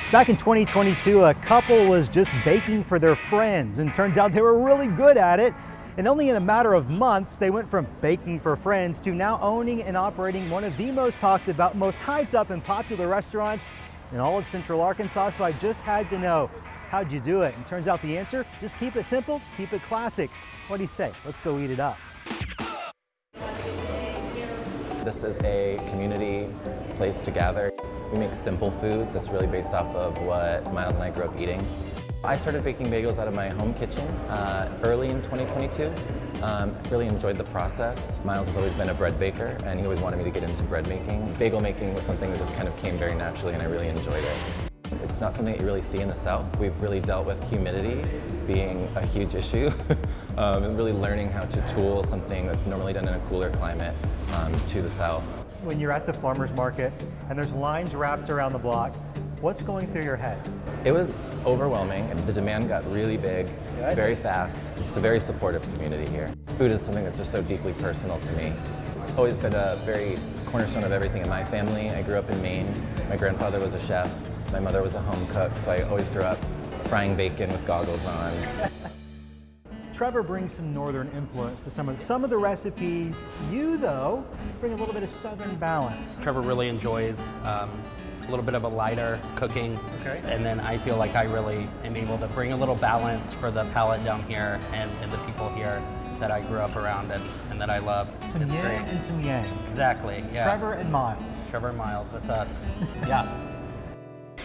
Back in 2022, a couple was just baking for their friends, and turns out they were really good at it. And only in a matter of months, they went from baking for friends to now owning and operating one of the most talked about, most hyped up and popular restaurants in all of Central Arkansas. So I just had to know, how'd you do it? And turns out the answer, just keep it simple, keep it classic. What do you say? Let's go eat it up. This is a community place to gather. We make simple food that's really based off of what Miles and I grew up eating. I started baking bagels out of my home kitchen early in 2022. Really enjoyed the process. Miles has always been a bread baker, and he always wanted me to get into bread making. Bagel making was something that just kind of came very naturally, and I really enjoyed it. It's not something that you really see in the South. We've really dealt with humidity being a huge issue, and really learning how to tool something that's normally done in a cooler climate to the South. When you're at the farmer's market and there's lines wrapped around the block, what's going through your head? It was overwhelming. The demand got really big, very fast. It's a very supportive community here. Food is something that's just so deeply personal to me. Always been a very cornerstone of everything in my family. I grew up in Maine. My grandfather was a chef. My mother was a home cook, so I always grew up frying bacon with goggles on. Trevor brings some northern influence to some of the recipes. You, though, bring a little bit of southern balance. Trevor really enjoys a little bit of a lighter cooking, and then I feel like I really am able to bring a little balance for the palate down here and the people here that I grew up around and that I love. Some yin and some yang. Exactly, yeah. Trevor and Miles. Trevor and Miles, that's us. Yeah.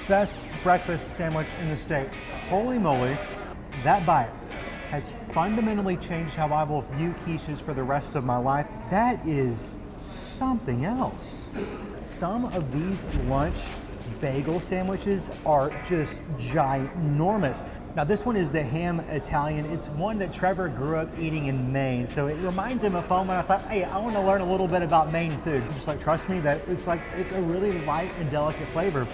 Best breakfast sandwich in the state. Holy moly, that bite has fundamentally changed how I will view quiches for the rest of my life. That is something else. Some of these lunch bagel sandwiches are just ginormous. Now this one is the ham Italian. It's one that Trevor grew up eating in Maine, so it reminds him of home, and I thought, hey, I want to learn a little bit about Maine food. Just like, trust me, that it's a really light and delicate flavor.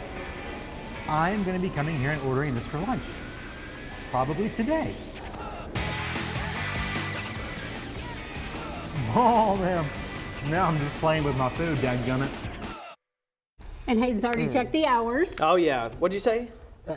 I'm going to be coming here and ordering this for lunch, probably today. Oh man, now I'm just playing with my food, dadgummit. And Hayden's already checked the hours. Oh yeah, what'd you say?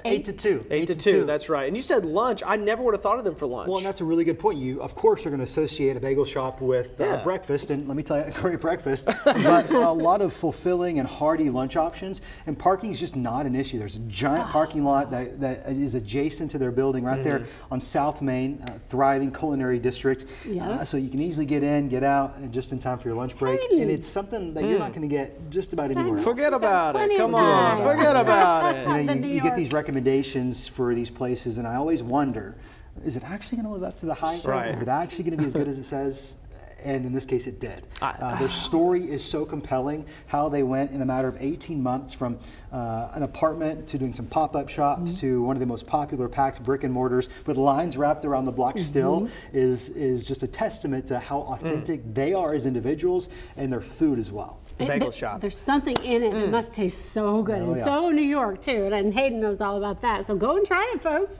8 to 2. 8 to 2, that's right. And you said lunch. I never would have thought of them for lunch. Well, and that's a really good point. You, of course, are going to associate a bagel shop with breakfast, and let me tell you, a great breakfast, but a lot of fulfilling and hearty lunch options, and parking is just not an issue. There's a giant parking lot that is adjacent to their building right there on South Main, thriving culinary district. Yes. So you can easily get in, get out, just in time for your lunch break, and it's something that you're not going to get just about anywhere else. Forget about it. Come on, forget about it. You get these recommendations for these places, and I always wonder, is it actually going to live up to the hype? Right. Is it actually going to be as good as it says? And in this case, it did. Their story is so compelling, how they went in a matter of 18 months from an apartment to doing some pop-up shops to one of the most popular packed brick and mortars with lines wrapped around the block still is just a testament to how authentic they are as individuals and their food as well. The Bagel Shop. There's something in it that must taste so good, and so New York too, and Hayden knows all about that. So go and try it, folks.